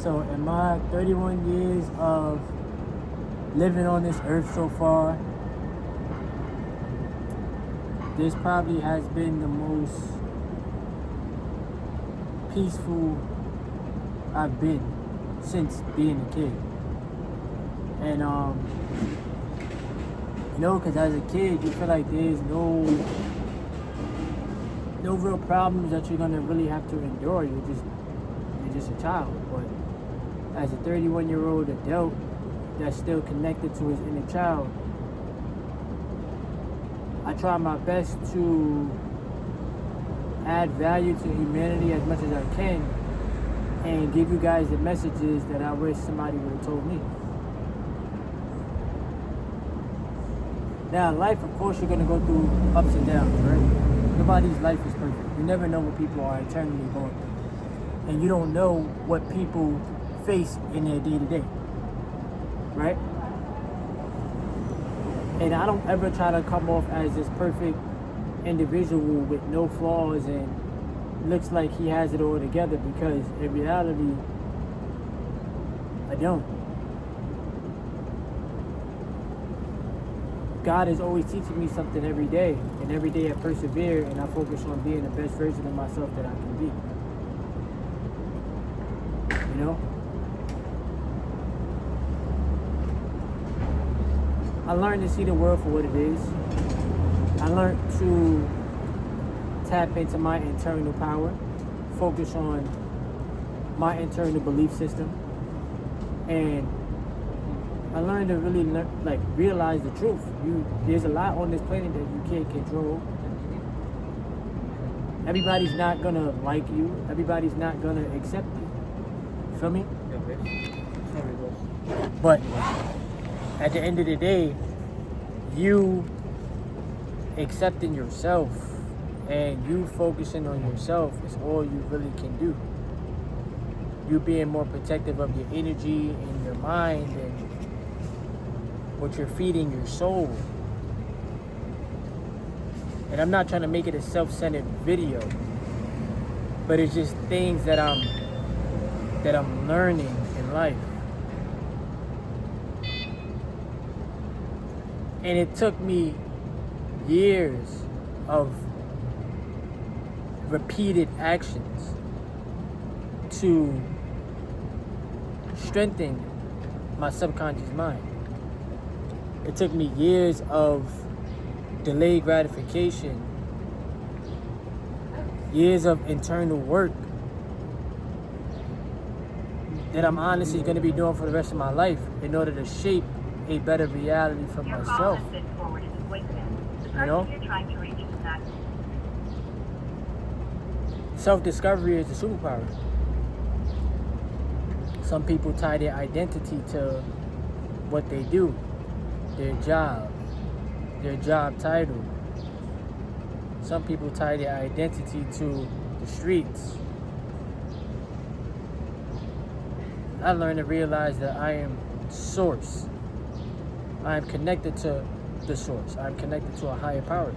So in my 31 years of living on this earth so far, this probably has been the most peaceful I've been since being a kid. And because as a kid, you feel like there's no real problems that you're gonna really have to endure. You're just a child. But as a 31-year-old adult that's still connected to his inner child, I try my best to add value to humanity as much as I can and give you guys the messages that I wish somebody would have told me. Now, in life, of course, you're going to go through ups and downs, right? Nobody's life is perfect. You never know what people are internally going through. And you don't know what people face in their day-to-day, right? And I don't ever try to come off as this perfect individual with no flaws and looks like he has it all together, because in reality, I don't. God is always teaching me something every day, and every day I persevere and I focus on being the best version of myself that I can be. You know? I learned to see the world for what it is. I learned to tap into my internal power, focus on my internal belief system, and I learned to really realize the truth. There's a lot on this planet that you can't control. Everybody's not gonna like you. Everybody's not gonna accept you. Feel me? But at the end of the day, you accepting yourself and you focusing on yourself is all you really can do. You being more protective of your energy and your mind and what you're feeding your soul. And I'm not trying to make it a self-centered video, but it's just things that I'm learning in life. And it took me years of repeated actions to strengthen my subconscious mind. It took me years of delayed gratification, years of internal work that I'm honestly going to be doing for the rest of my life in order to shape a better reality for myself. You know? Self-discovery is a superpower. Some people tie their identity to what they do, their job title. Some people tie their identity to the streets. I learned to realize that I am source. I am connected to the source. I'm connected to a higher power.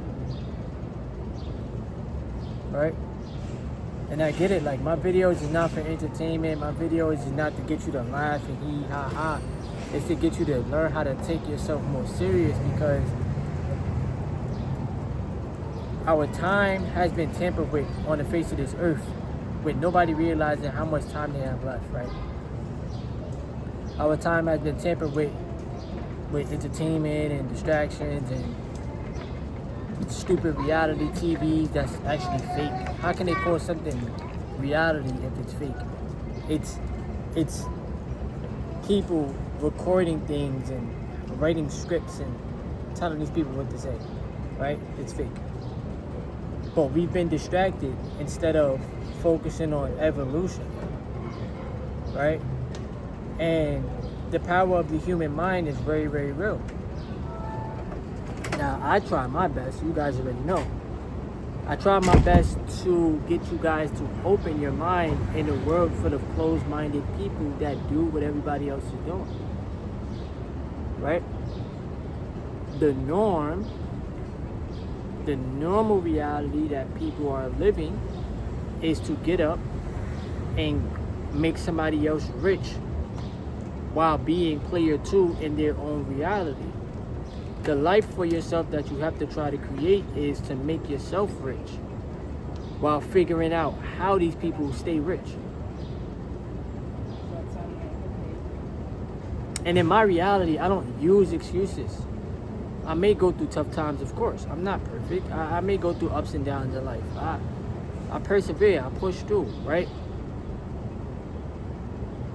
Right? And I get it, like my videos is not for entertainment. My videos is not to get you to laugh and hee ha ha. It's to get you to learn how to take yourself more serious, because our time has been tampered with on the face of this earth with nobody realizing how much time they have left, right? Our time has been tampered with entertainment and distractions and stupid reality TV that's actually fake. How can they call something reality if it's fake? It's people recording things and writing scripts and telling these people what to say, right? It's fake. But we've been distracted instead of focusing on evolution, right? And the power of the human mind is very, very real. Now, I try my best. You guys already know. I try my best to get you guys to open your mind in a world full of closed-minded people that do what everybody else is doing. Right? The normal reality that people are living is to get up and make somebody else rich while being player two in their own reality. The life for yourself that you have to try to create is to make yourself rich while figuring out how these people stay rich. And in my reality, I don't use excuses. I may go through tough times, of course. I'm not perfect. I may go through ups and downs in life. I persevere, I push through, right?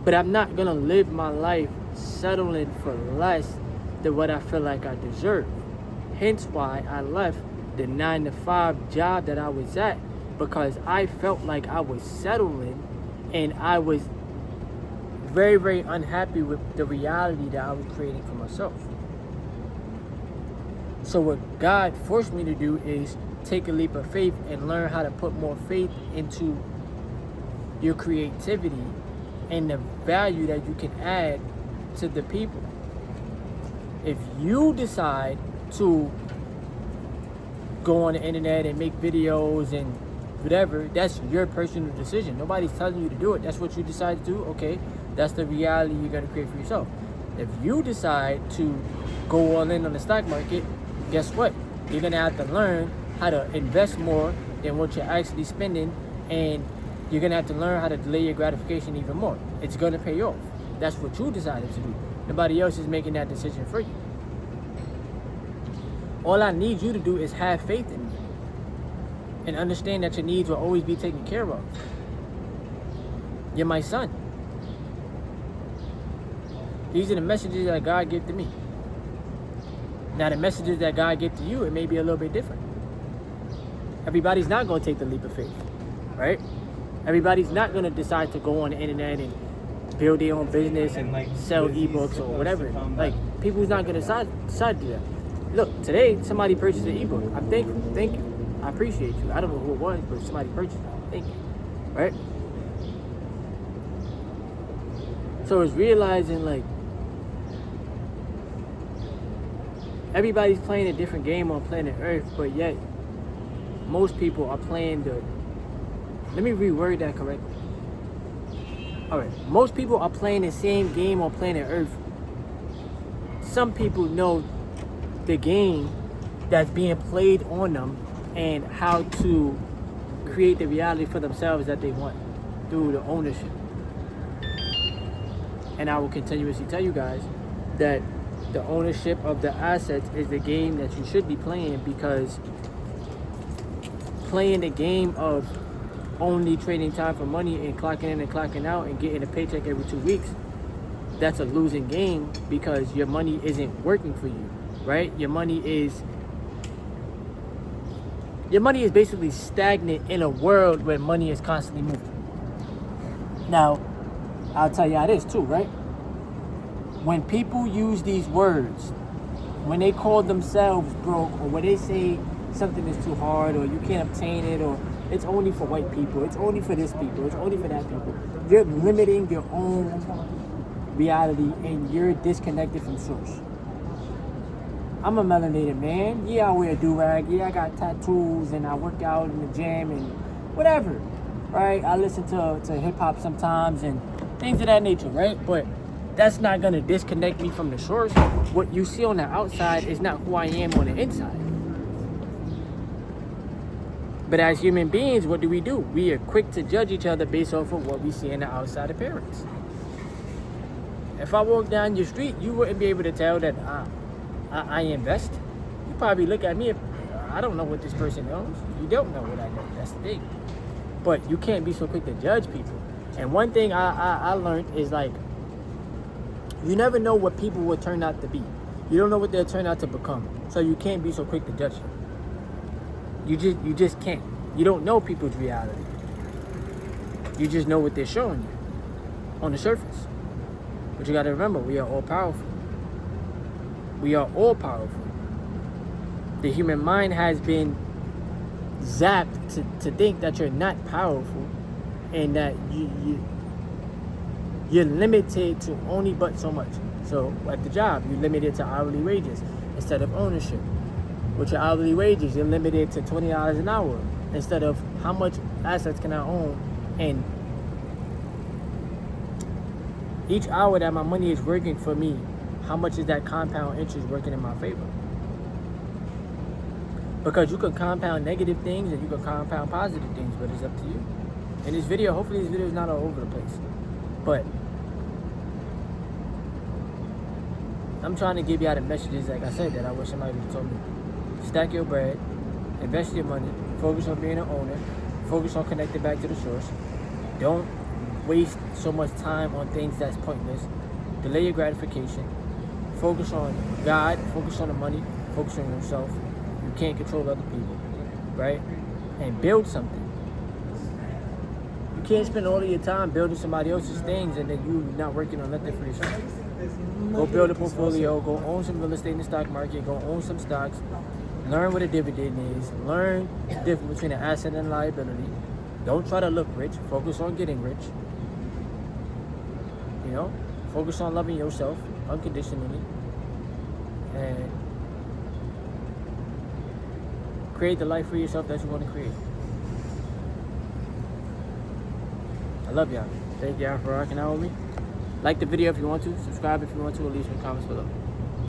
But I'm not gonna live my life settling for less than what I feel like I deserve. Hence why I left the 9-to-5 job that I was at, because I felt like I was settling and I was very, very unhappy with the reality that I was creating for myself. So what God forced me to do is take a leap of faith and learn how to put more faith into your creativity and the value that you can add to the people. If you decide to go on the internet and make videos and whatever, that's your personal decision. Nobody's telling you to do it. That's what you decide to do. Okay, that's the reality you're going to create for yourself. If you decide to go all in on the stock market, guess what? You're going to have to learn how to invest more than what you're actually spending, and you're going to have to learn how to delay your gratification even more. It's going to pay off. That's what you decided to do. Nobody else is making that decision for you. All I need you to do is have faith in me and understand that your needs will always be taken care of. You're my son. These are the messages that God gave to me. Now, the messages that God gave to you, it may be a little bit different. Everybody's not going to take the leap of faith, right? Everybody's not going to decide to go on the internet and build their own business and sell ebooks or whatever. Like, people's not going to decide to do that. Look, today, somebody purchased an ebook. I'm thankful. Thank you. I appreciate you. I don't know who it was, but somebody purchased it. Thank you. Right? So it's realizing, like, everybody's playing a different game on planet Earth, but yet most people are playing the... Let me reword that correctly. Alright, most people are playing the same game on planet Earth. Some people know the game that's being played on them and how to create the reality for themselves that they want through the ownership. And I will continuously tell you guys that the ownership of the assets is the game that you should be playing, because playing the game of only trading time for money and clocking in and clocking out and getting a paycheck every 2 weeks, that's a losing game, because your money isn't working for you, right? Your money is basically stagnant in a world where money is constantly moving. Now, I'll tell you how it is too, right? When people use these words, when they call themselves broke, or when they say something is too hard, or you can't obtain it, or it's only for white people, it's only for this people, it's only for that people, you're limiting your own reality and you're disconnected from source. I'm a melanated man. Yeah, I wear a do-rag. Yeah, I got tattoos and I work out in the gym and whatever, right? I listen to hip-hop sometimes and things of that nature, right? But that's not going to disconnect me from the source. What you see on the outside is not who I am on the inside. But as human beings, what do? We are quick to judge each other based off of what we see in the outside appearance. If I walk down your street, you wouldn't be able to tell that I invest. You probably look at me, if I don't know what this person knows. You don't know what I know. That's the thing. But you can't be so quick to judge people. And one thing I learned is, like, you never know what people will turn out to be. You don't know what they'll turn out to become. So you can't be so quick to judge them. You just can't. You don't know people's reality. You just know what they're showing you on the surface. But you got to remember, we are all powerful. We are all powerful. The human mind has been zapped to think that you're not powerful, and that you're limited to only but so much. So at the job, you're limited to hourly wages instead of ownership. With your hourly wages, you're limited to $20 an hour instead of how much assets can I own and Each hour that my money is working for me, how much is that compound interest working in my favor? Because you can compound negative things and you can compound positive things, but it's up to you. In this video, hopefully this video is not all over the place, but I'm trying to give you out the messages, like I said, that I wish somebody would have told me. Stack your bread, invest your money, focus on being an owner, focus on connecting back to the source. Don't waste so much time on things that's pointless. Delay your gratification. Focus on God, focus on the money, focus on yourself. You can't control other people, right? And build something. You can't spend all of your time building somebody else's things and then you not working on nothing for yourself. Go build a portfolio, go own some real estate in the stock market, go own some stocks, learn what a dividend is, learn the difference between an asset and a liability. Don't try to look rich, focus on getting rich. You know, focus on loving yourself unconditionally and create the life for yourself that you want to create. I love y'all. Thank y'all for rocking out with me. Like the video if you want to, subscribe if you want to, or leave some comments below.